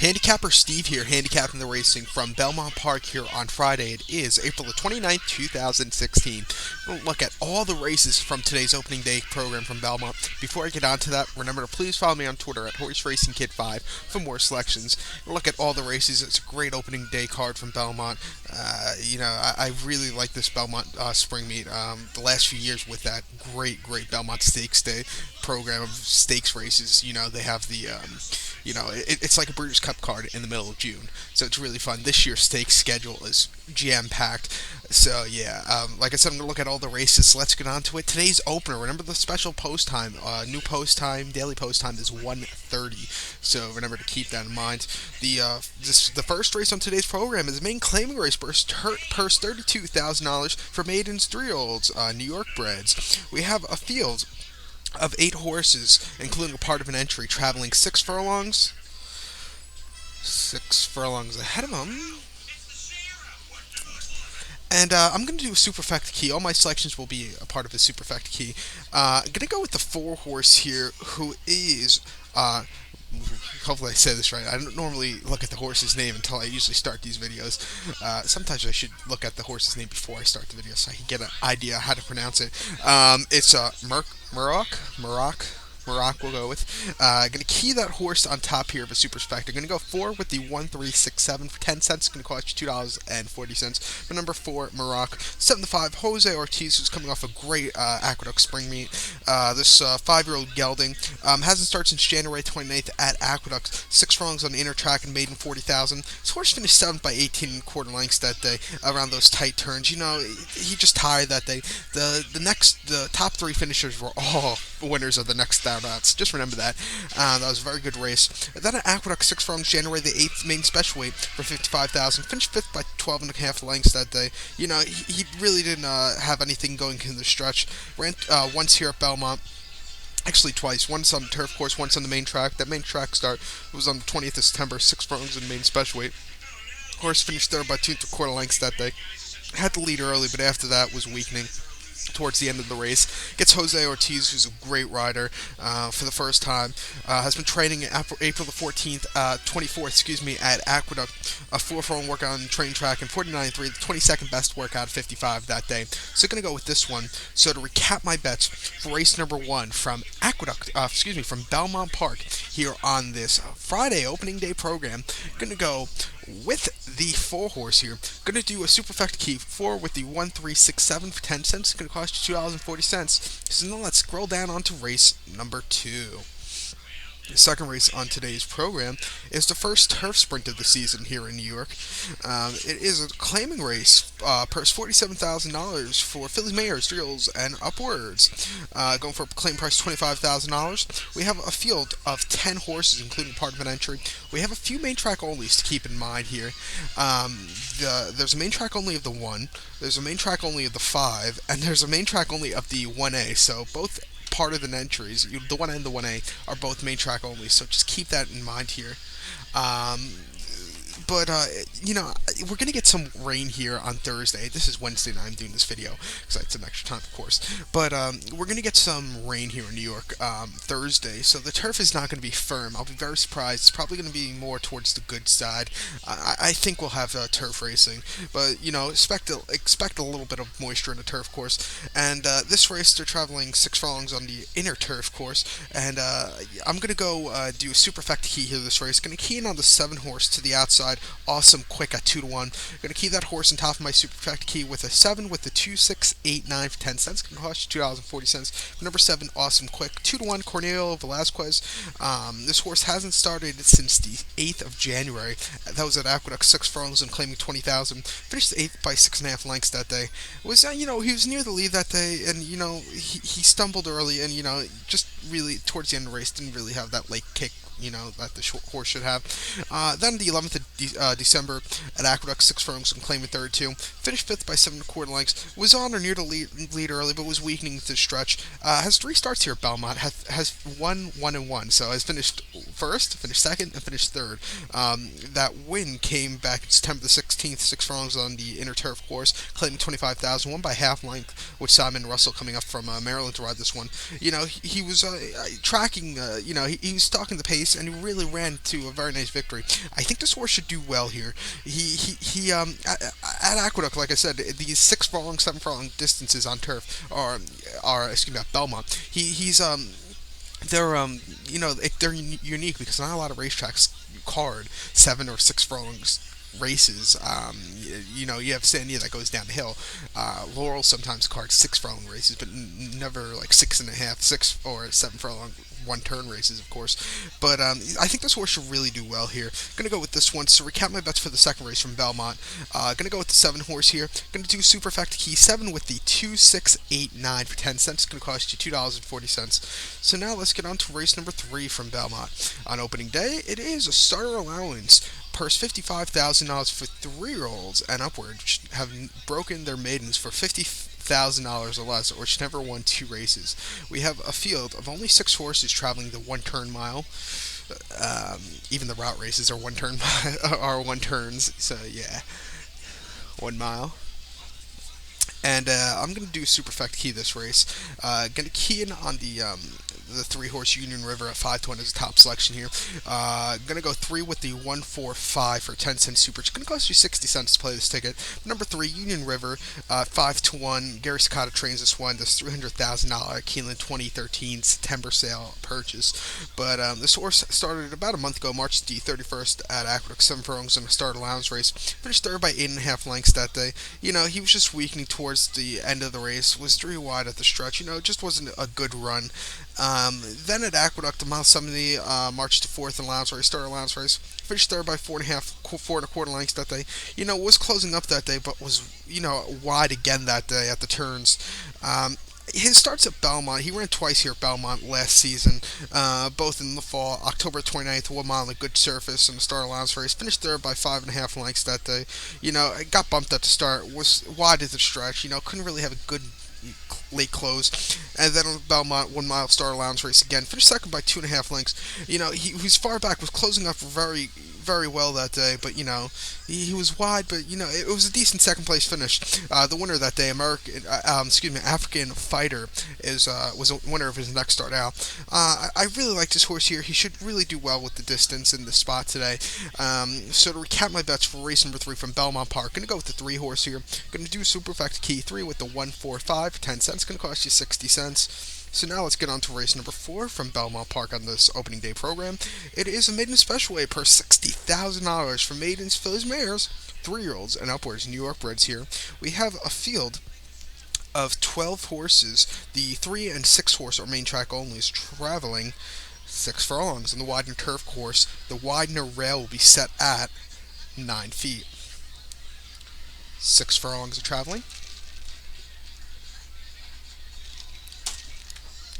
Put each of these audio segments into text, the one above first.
Handicapper Steve here, handicapping the racing from Belmont Park here on Friday. It is April the 29th, 2016. We'll look at all the races from today's opening day program from Belmont. Before I get on to that, remember to please follow me on Twitter at HorseRacingKid5 for more selections. We'll look at all the races. It's a great opening day card from Belmont. I really like this Belmont spring meet. The last few years with that great Belmont Stakes Day program of stakes races. They have it's like a Breeders' Cup card in the middle of June, so it's really fun. This year's stakes schedule is jam-packed, so yeah, like I said, I'm going to look at all the races, so let's get on to it. Today's opener, remember the special post time, new post time, daily post time is 1:30, so remember to keep that in mind. The first race on today's program is the main claiming race, purse $32,000 for maidens 3-year-olds, New York breds. We have a field of 8 horses, including a part of an entry, traveling 6 furlongs. 6 furlongs ahead of them. And I'm going to do a superfecta key. All my selections will be a part of a superfecta key. I'm going to go with the 4 horse here, who is... hopefully I say this right. I don't normally look at the horse's name until I usually start these videos. Sometimes I should look at the horse's name before I start the video so I can get an idea how to pronounce it. It's Murak we'll go with. Going to key that horse on top here of a super spec. I'm going to go 4 with the 1367 for 10 cents. It's going to cost you $2.40 for number 4, Murak. 7-5, Jose Ortiz, who's coming off a great Aqueduct spring meet. This 5-year-old gelding hasn't started since January 29th at Aqueduct. 6 furlongs on the inner track and maiden 40,000. This horse finished 7th by 18 1/4 lengths that day around those tight turns. He just tired that day. The top 3 finishers were all winners of the next outs. Just remember that. That was a very good race. Then at Aqueduct, 6 furlongs, January the 8th, main special weight for 55,000. Finished 5th by 12.5 lengths that day. He really didn't have anything going in the stretch. Ran once here at Belmont. Actually, twice. Once on the turf course, once on the main track. That main track start was on the 20th of September, 6 furlongs in main special weight. Horse finished 3rd by 2.25 lengths that day. Had the lead early, but after that was weakening towards the end of the race. Gets Jose Ortiz, who's a great rider for the first time. Has been training April the 24th, at Aqueduct. A 4-furlong workout on the train track and 49.3, the 22nd best workout at 55 that day. So going to go with this one. So to recap my bets for race number 1 from from Belmont Park here on this Friday opening day program. Going to go with the 4 horse here. Going to do a superfecta key 4 with the 1367 for 10 cents. It's going to cost you $2.40. So now let's scroll down onto race number 2. The second race on today's program is the first turf sprint of the season here in New York. It is a claiming race, purse $47,000 for fillies, mares, 3-year-olds, and upwards. Going for a claim price $25,000. We have a field of 10 horses, including part of an entry. We have a few main track onlys to keep in mind here. There's a main track only of the 1, there's a main track only of the 5, and there's a main track only of the 1A. So both part of the entries, the 1A and the 1A, are both main track only, so just keep that in mind here. But we're going to get some rain here on Thursday. This is Wednesday night I'm doing this video, because I had some extra time, of course. But we're going to get some rain here in New York Thursday, so the turf is not going to be firm. I'll be very surprised. It's probably going to be more towards the good side. I think we'll have turf racing, but, expect a little bit of moisture in the turf course. And this race, they're traveling 6 furlongs on the inner turf course, and I'm going to go do a superfecta key here this race. Going to key in on the 7 horse to the outside. Awesome Quick at 2-1. Going to key that horse on top of my superfecta key with a 7 with the 2689 for 10 cents. Going to cost you $2.40. Number 7, Awesome Quick. 2-1, Cornelio Velasquez. This horse hasn't started since the 8th of January. That was at Aqueduct, 6 furlongs and claiming 20,000. Finished 8th by 6.5 lengths that day. It was, he was near the lead that day, and, he stumbled early, and, just really towards the end of the race didn't really have that late kick that the horse should have. Then the 11th of December at Aqueduct, 6 furlongs and claiming 32. Finished 5th by 7.25 lengths. Was on or near the lead early, but was weakening to the stretch. Has 3 starts here at Belmont. Has won 1-1. So has finished 1st, finished 2nd, and finished 3rd. That win came back September the 16th, 6 furlongs on the inner turf course, claiming 25,000. Won by half length, with Simon Russell coming up from Maryland to ride this one. He was tracking. He was stalking the pace pace, and he really ran to a very nice victory. I think this horse should do well here. He at Aqueduct, like I said, these 6 furlong, 7 furlong distances on turf are excuse me, at Belmont. He's they're they're unique because not a lot of racetracks card 7 or 6 furlongs races. You have Sandia that goes downhill. Laurel sometimes cards 6 furlong races, but never like 6.5, 6 or 7 furlong one turn races, of course. But I think this horse should really do well here. Gonna go with this one. So recap my bets for the second race from Belmont. Gonna go with the 7 horse here. Gonna do Superfecta Key 7 with the 2, 6, 8, 9 for 10 cents. Gonna cost you $2.40. So now let's get on to race number 3 from Belmont. On opening day, it is a starter allowance. Purse $55,000 for 3-year-olds and upward, which have broken their maidens for $50,000 or less, or which never won 2 races. We have a field of only 6 horses traveling the 1 turn mile. Even the route races are 1 turn are 1 turns. So yeah, 1 mile. And I'm gonna do Superfecta Key this race. Gonna key in on the 3 horse Union River at 5-1 as a top selection here. Gonna go 3 with the 1-4-5 for 10 cents super. It's gonna cost you 60 cents to play this ticket. Number 3 Union River, 5-1. Gary Sakata trains this one. This $300,000 Keeneland 2013 September sale purchase. But this horse started about a month ago, March the 31st at Aqueduct, 7 furlongs in a start allowance race. Finished third by 8.5 lengths that day. He was just weakening towards the end of the race. Was 3 wide at the stretch. It just wasn't a good run. Then at Aqueduct, a mile 70, March to 4th in allowance race, start allowance race. Finished third by 4.25 lengths that day. Was closing up that day, but was, wide again that day at the turns. His starts at Belmont, he ran twice here at Belmont last season, both in the fall. October 29th, 1 mile on a good surface in the start allowance race. Finished third by 5.5 lengths that day. Got bumped at the start, was wide at the stretch, couldn't really have a good late close. And then on Belmont, 1 mile start allowance race again. Finished second by 2.5 lengths. He was far back, was closing up very, very well that day, but he was wide, but it was a decent second place finish. The winner that day, African Fighter, was a winner of his next start out. I really like this horse here. He should really do well with the distance in the spot today. So to recap my bets for race number 3 from Belmont Park, gonna go with the 3 horse here. Gonna do Superfecta Key 3 with the 1-4-5 for 10 cents. Gonna cost you 60 cents. So now let's get on to race number 4 from Belmont Park on this opening day program. It is a maiden special weight per $60,000 for maidens, fillies, mares, 3-year-olds, and upwards New York breds here. We have a field of 12 horses. The 3 and 6 horse or main track only is traveling 6 furlongs. On the Widener turf course, the Widener rail will be set at 9 feet. 6 furlongs of traveling.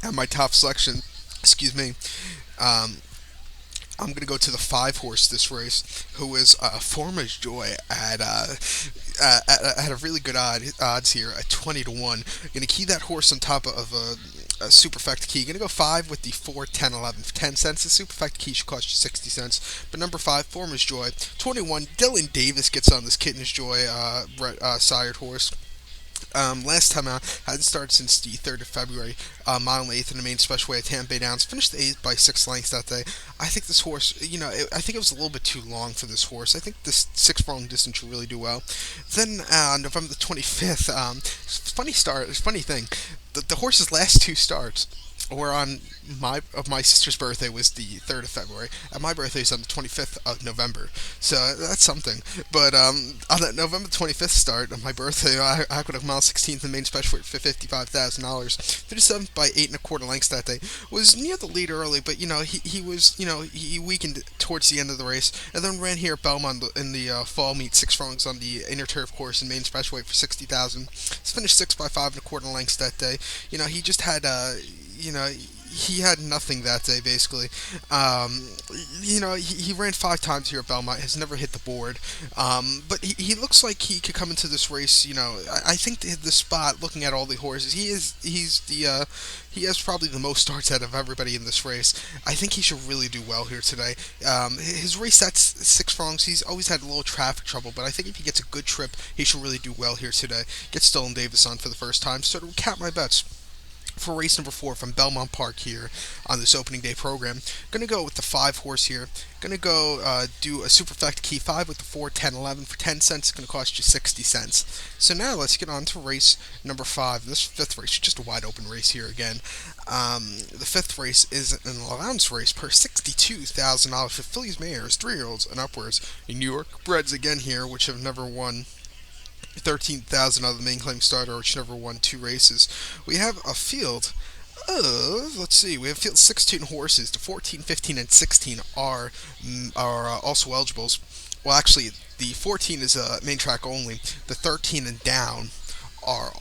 And my top selection, I'm going to go to the 5 horse this race, who is Former's Joy at a really good odds here at 20-1. Going to key that horse on top of a Superfecta Key. Going to go 5 with the 4, 10, 11 for 10 cents. The Superfecta Key should cost you 60 cents. But number 5, Former's Joy, 21. Dylan Davis gets on this Kitten's Joy sired horse. Last time out, hadn't started since the 3rd of February, mile and 8th in the main special way at Tampa Bay Downs. Finished the 8th by 6 lengths that day. I think this horse, I think it was a little bit too long for this horse. I think this 6-furlong distance should really do well. Then, November the 25th, funny thing, the horse's last 2 starts were on my sister's birthday was the 3rd of February, and my birthday is on the 25th of November. So that's something. But on that November 25th start of my birthday, I could have mile 16th in the main special for $55,000. 37th by 8.25 lengths that day. Was near the lead early, but he weakened towards the end of the race, and then ran here at Belmont in the fall meet 6 furlongs on the inner turf course in main special weight for $60,000. Finished 6 by 5.25 lengths that day. He just had he had nothing that day, basically. He ran 5 times here at Belmont, has never hit the board. But he looks like he could come into this race, I think the spot, looking at all the horses, he has probably the most starts out of everybody in this race. I think he should really do well here today. His race sets 6 furlongs. He's always had a little traffic trouble, but I think if he gets a good trip, he should really do well here today. Get Dylan Davis on for the first time. So to recap my bets, For race number 4 from Belmont Park here on this opening day program, gonna go with the 5 horse here. Gonna go do a superfecta key 5 with the 4, 10, 11 for 10 cents. It's gonna cost you 60 cents. So now let's get on to race number 5. This fifth race is just a wide open race here again. The fifth race is an allowance race per $62,000 for fillies, mares, 3-year-olds, and upwards. New York breds again here, which have never won 13,000 out of the main claim starter, which never won 2 races. We have a field of, let's see, we have field 16 horses. The 14, 15, and 16 are also eligibles. Well, actually, the 14 is main track only. The 13 and down are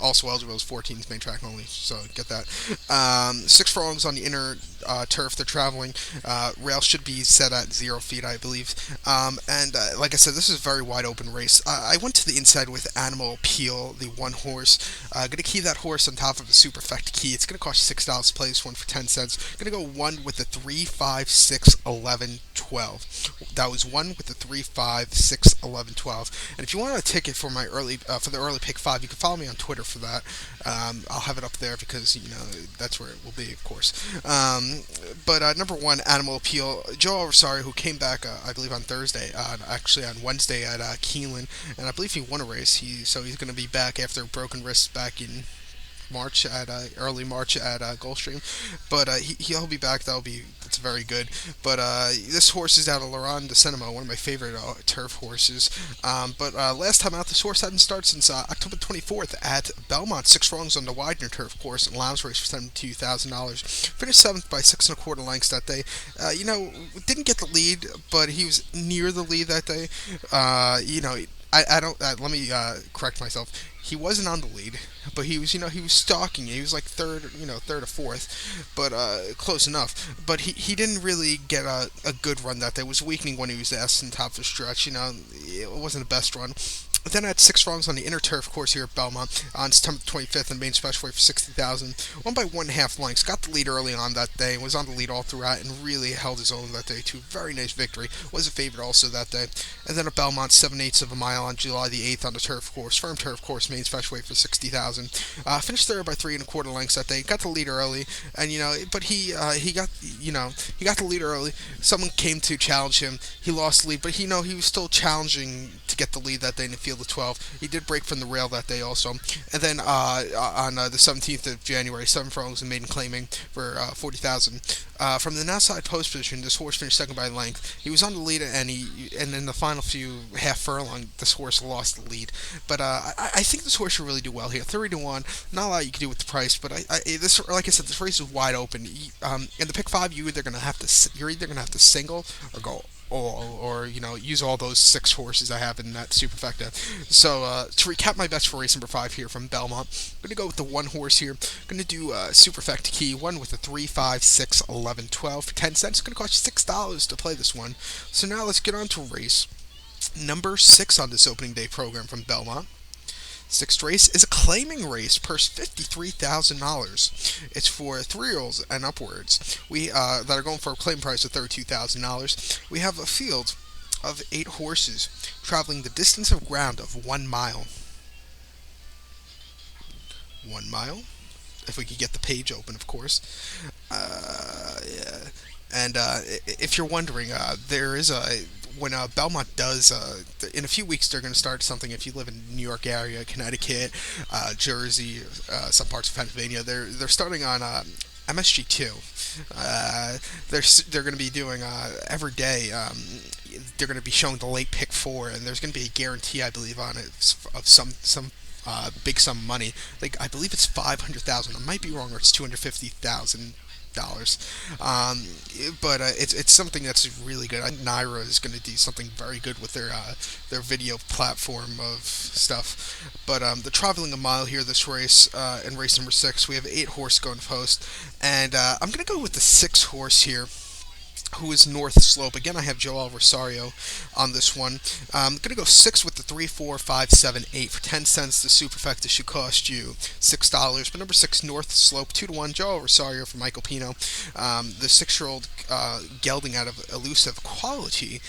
also eligible as 14th main track only, so get that. 6 furlongs on the inner turf they're traveling. Rail should be set at 0 feet, I believe. And like I said, this is a very wide open race. I went to the inside with Animal Appeal, the 1 horse. Gonna key that horse on top of a superfecta key. It's gonna cost you $6 to play this one for 10 cents. Gonna go 1 with the 3, 5, 6, 11, 12. That was 1 with the 3, 5, 6, 11, 12. And if you want a ticket for my early for the early pick 5, you can follow me on Twitter for that. I'll have it up there because that's where it will be, of course. But number 1, Animal Appeal. Joe Alvasario, who came back, I believe, on Thursday, actually on Wednesday at Keeneland, and I believe he won a race. So he's going to be back after broken wrists back in early March at Gulfstream, but he'll be back. That's very good. But this horse is out of Laurent de Cinema, one of my favorite turf horses. But last time out, this horse hadn't started since October 24th at Belmont. 6 furlongs on the Widener turf course and allowance race for $72,000. Finished 7th by 6 1/4 lengths that day. Didn't get the lead, but he was near the lead that day. I don't. Let me correct myself. He wasn't on the lead, but he was stalking. He was like third or fourth, but close enough. But he didn't really get a good run that day. It was weakening when he was asked in top of the stretch. It wasn't the best run. Then I had 6 furlongs on the inner turf course here at Belmont on September 25th and main special weight for 60,000. Won by 1.5 lengths. Got the lead early on that day and was on the lead all throughout and really held his own that day too. Very nice victory. Was a favorite also that day. And then at Belmont, 7/8 of a mile on July the 8th on the turf course, firm turf course, main special weight for 60,000. Finished third by 3 1/4 lengths that day. Got the lead early, and but he got the lead early. Someone came to challenge him. He lost the lead, but he was still challenging to get the lead that day in the field of 12. He did break from the rail that day also. And then on the 17th of January, 7 furlongs and maiden claiming for 40,000. From the outside post position, this horse finished second by length. He was on the lead, and in the final few half furlong, this horse lost the lead. But I think this horse should really do well here. 30-1. Not a lot you can do with the price, but like I said, this race is wide open. In the pick 5, you're either gonna have to single or go or use all those 6 horses I have in that superfecta. So to recap my bets for race number 5 here from Belmont, I'm going to go with the 1 horse here. I'm going to do superfecta key 1 with a 3, 5, 6, 11, 12 for 10 cents. It's going to cost you $6 to play this one. So now let's get on to race number 6 on this opening day program from Belmont. 6th race is a claiming race, purse $53,000. It's for 3-year-olds and upwards. That are going for a claim price of $32,000. We have a field of 8 horses traveling the distance of ground of 1 mile. 1 mile. If we could get the page open, of course. Yeah. And if you're wondering, there is when Belmont does, in a few weeks they're going to start something. If you live in the New York area, Connecticut, Jersey, some parts of Pennsylvania, they're starting on MSG2. They're going to be doing every day. They're going to be showing the late pick 4, and there's going to be a guarantee, I believe, on it of some big sum of money. Like I believe it's $500,000. I might be wrong, or it's $250,000. But it's something that's really good. Naira is going to do something very good with their video platform of stuff. But the traveling a mile here this race in race number 6, we have 8 horse going post, and I'm going to go with the 6 horse here, who is North Slope. Again, I have Joel Rosario on this one. I'm going to go 6 with the 3, 4, 5, 7, 8 for 10 cents. The superfecta should cost you $6. But number 6, North Slope, 2-1. Joel Rosario for Michael Pino. The 6-year-old gelding out of Elusive Quality.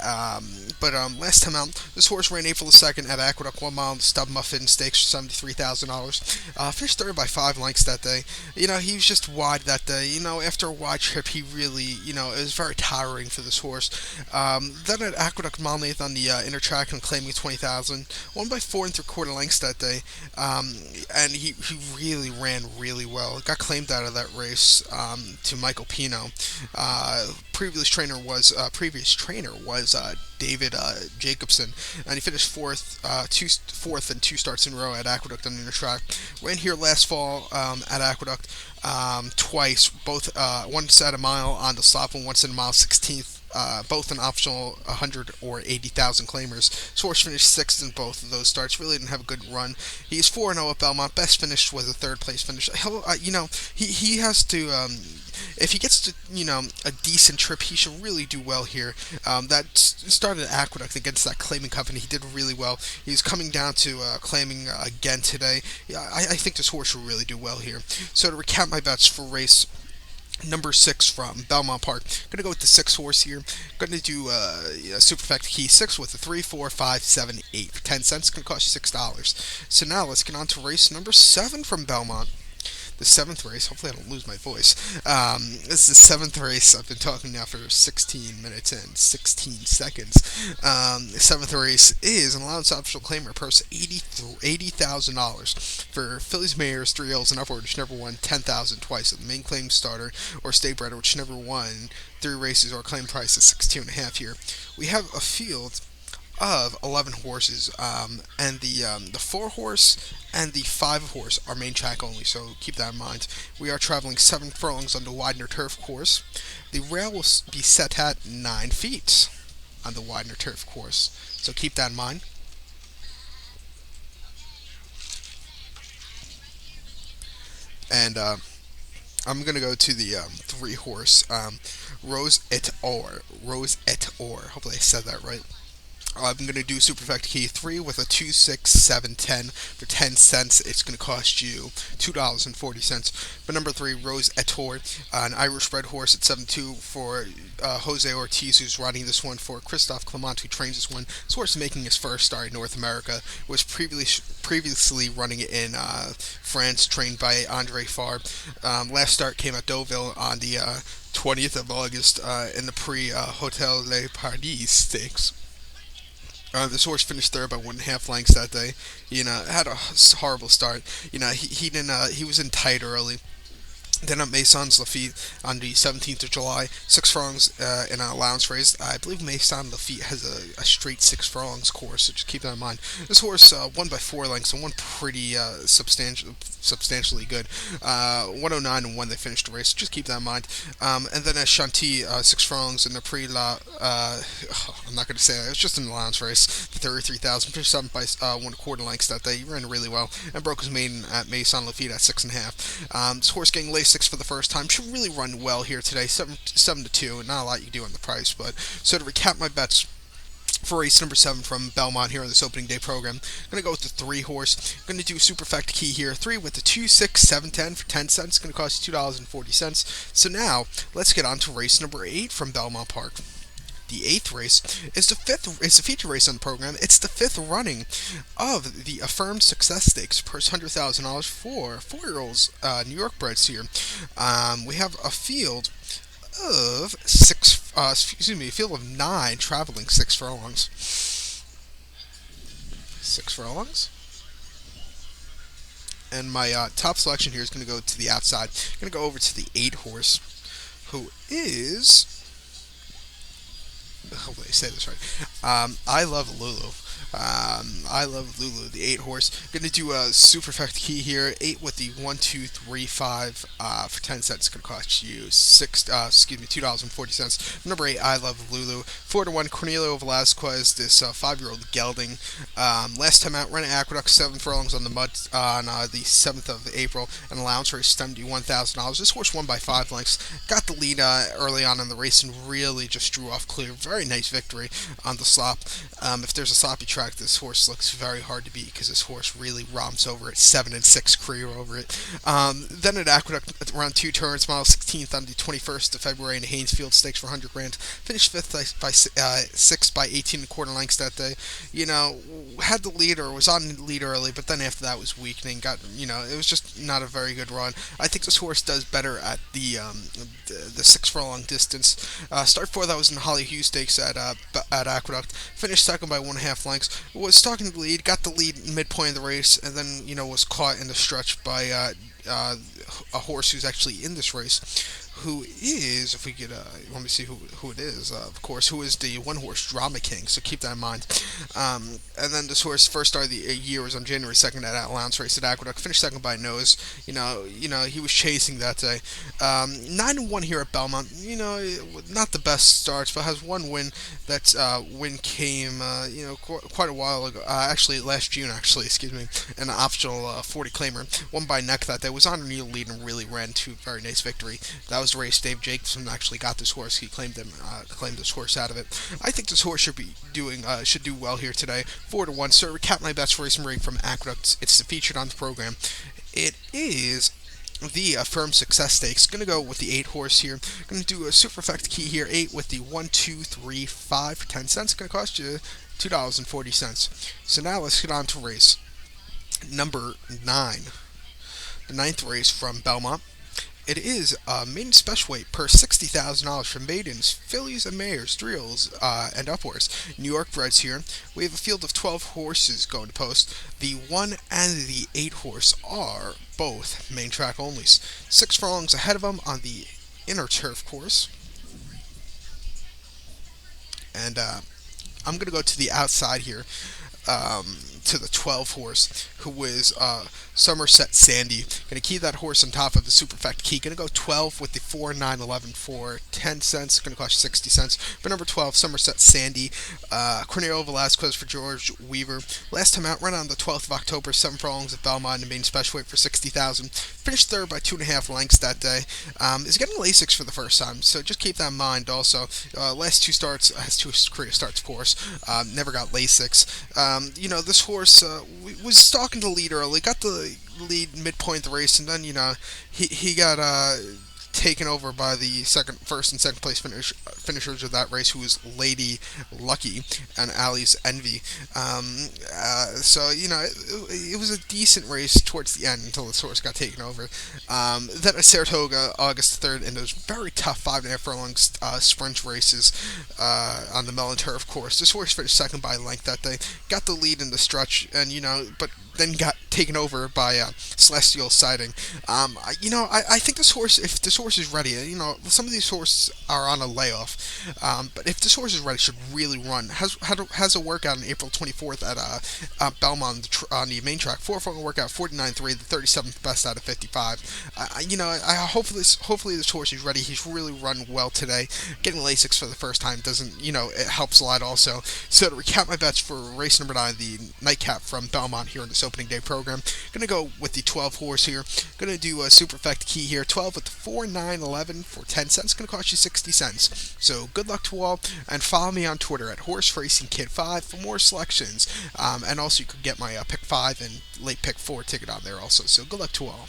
But last time out, this horse ran April the 2nd at Aqueduct 1 mile Stub Muffin Stakes for $73,000. Finished third by 5 lengths that day. He was just wide that day. After a wide trip, he really, it was very tiring for this horse. Then at Aqueduct Mile 8th on the inner track and claiming 20,000. Won by 4 3/4 lengths that day. And he really ran really well. Got claimed out of that race to Michael Pino. Previous trainer was David Jacobson, and he finished fourth and 2 starts in a row at Aqueduct on the inner track. Ran here last fall at Aqueduct twice, both once at a mile on the slop and once at a mile 16th. Both an optional 100 or 80,000 claimers. Source finished sixth in both of those starts. Really didn't have a good run. He's 4-0 at Belmont. Best finish was a third place finish. He has to. If he gets to a decent trip, he should really do well here. That started at Aqueduct against that claiming company. He did really well. He's coming down to claiming again today. I think this horse will really do well here. So to recap my bets for race number 6 from Belmont Park. Gonna go with the 6 horse here. Gonna do Super Factor Key 6 with a 3, 4, 5, 7, 8 for 10 cents. Gonna cost you $6. So now let's get on to race number 7 from Belmont. The 7th race. Hopefully I don't lose my voice. This is the 7th race. I've been talking now for 16 minutes and 16 seconds. The 7th race is an allowance optional claimer purse $80,000 for fillies, mares, 3 L's and upward, which never won 10,000 twice. The main claim starter or stake bredder, which never won 3 races or claim price is 62.5 here. We have a field of 11 horses, and the 4 horse and the 5 horse are main track only, so keep that in mind. We are traveling 7 furlongs on the Widener Turf course. The rail will be set at 9 feet on the Widener Turf course, so keep that in mind. And I'm gonna go to the 3 horse Rose et Or. Hopefully I said that right. I'm going to do Super Factor Key 3 with a 2, 6, 7, 10 for 10 cents. It's going to cost you $2.40. But number 3, Rose Etor, an Irish bred horse at 7-2 for Jose Ortiz, who's riding this one for Christophe Clement, who trains this one. This horse is making his first start in North America. Was previously running in France, trained by Andre Fabre. Last start came at Deauville on the 20th of August in the Prix Hotel Les Paradis Stakes. This horse finished third by 1.5 lengths that day. Had a horrible start. He didn't. He was in tight early. Then at Maisons Lafitte on the 17th of July, 6 furlongs in an allowance race. I believe Maisons Lafitte has a straight 6 furlongs course, so just keep that in mind. This horse won by 4 lengths and won pretty substantially good. 109 and 1 they finished the race, so just keep that in mind. And then at Chantilly, 6 furlongs in the Prix La. I'm not going to say that. It was just an allowance race for 33,000. Finished 7 by 1/4 lengths that day. He ran really well and broke his maiden at Maisons Lafitte at 6.5. This horse getting laced 6 for the first time. Should really run well here today. 7-2. Not a lot you can do on the price, but so to recap my bets for race number 7 from Belmont here on this opening day program, I'm going to go with the 3 horse. I'm going to do a Super Factor Key here. 3 with the 2, 6, 7, 10 for 10 cents. It's going to cost you $2.40. So now let's get on to race number 8 from Belmont Park. The 8th race is the feature race on the program. It's the 5th running of the Affirmed Success Stakes, purse $100,000 for 4-year-olds, New York breds here. We have a field of 9 traveling 6 furlongs. 6 furlongs. And my top selection here is going to go to the outside. I'm going to go over to the 8 horse, who is. Hopefully I say this right. I Love Lulu. The 8 horse. Going to do a Super Factor Key here. 8 with the 1, 2, 3, 5 for 10 cents. It's going to cost you $2.40. Number 8, I Love Lulu. 4-1, Cornelio Velasquez, this 5-year-old gelding. Last time out, ran at Aqueduct, 7 furlongs on the mud on the 7th of April. An allowance race, $71,000. This horse won by 5 lengths. Got the lead early on in the race and really just drew off clear. Very nice victory on the slop. If there's a sloppy track, track, this horse looks very hard to beat because this horse really romps over it, 7-6 career over it. Then at Aqueduct, around 2 turns, mile 16th on the 21st of February in the Haynesfield Stakes for 100 grand. Finished fifth by 6 by 18 and a quarter lengths that day. Had the lead or was on the lead early, but then after that was weakening. It was just not a very good run. I think this horse does better at the 6 furlong distance. Start 4 that was in the Holly Hughes Stakes at Aqueduct. Finished second by 1.5 lengths. Was stalking the lead, got the lead midpoint of the race, and then was caught in the stretch by a horse who's actually in this race, who is, if we could, let me see who it is, of course, who is the one-horse Drama King, so keep that in mind. And then this horse first started the year was on January 2nd at Allowance Race at Aqueduct, finished second by nose. He was chasing that day. 9-1 here at Belmont, not the best starts, but has one win. That win came, quite a while ago, actually last June, excuse me, an optional 40 claimer, won by neck that day, was on a new lead and really ran to a very nice victory. That was the race Dave Jacobson actually got this horse. He claimed this horse out of it. I think this horse should do well here today. 4-1. So recap my best racing ring from Aqueduct. It's featured on the program. It is the Affirmed Success Stakes. Going to go with the 8 horse here. Going to do a super effect key here. 8 with the 1, 2, 3, 5 for 10 cents. Going to cost you $2.40. So now let's get on to race number 9. The 9th race from Belmont. It is maiden special weight per $60,000 for maidens, fillies, and mares, drills, and upwards. New York breds here. We have a field of 12 horses going to post. The 1 and the 8 horse are both main track onlys. 6 furlongs ahead of them on the inner turf course. And I'm going to go to the outside here. To the 12 horse, who is Somerset Sandy. Going to key that horse on top of the Superfect key. Going to go 12 with the 4, 9, 11 for 10 cents. Going to cost you 60 cents. For number 12, Somerset Sandy. Cornelio Velasquez for George Weaver. Last time out, ran on the 12th of October, 7 furlongs at Belmont and main special weight for 60,000. Finished third by 2.5 lengths that day. Is getting Lasix for the first time, so just keep that in mind also. Last 2 starts, has 2 career starts, of course. Never got Lasix. This horse was stalking the lead early, got the lead midpoint of the race, and then he got taken over by the first and second place finishers of that race, who was Lady Lucky and Allie's Envy. It was a decent race towards the end until this horse got taken over. Then at Saratoga, August 3rd, in those very tough 5.5 furlong sprint races on the Mellon Turf course. This horse finished second by length that day, got the lead in the stretch, and but then got taken over by Celestial Sighting. I think this horse, if this horse is ready, some of these horses are on a layoff, but if this horse is ready, should really run. Has a workout on April 24th at Belmont on the main track. 4-furlong workout, 49.3, the 37th best out of 55. Hopefully this horse is ready. He's really run well today. Getting Lasix for the first time doesn't, it helps a lot also. So to recap my bets for race number 9, the nightcap from Belmont here in this opening day program, going to go with the 12 horse here. Going to do a super effect key here. 12 with the 4, 9, 11 for 10 cents. Going to cost you 60 cents. So good luck to all, and follow me on Twitter at HorseRacingKid5 for more selections. And also you could get my pick 5 and late pick 4 ticket on there also. So good luck to all.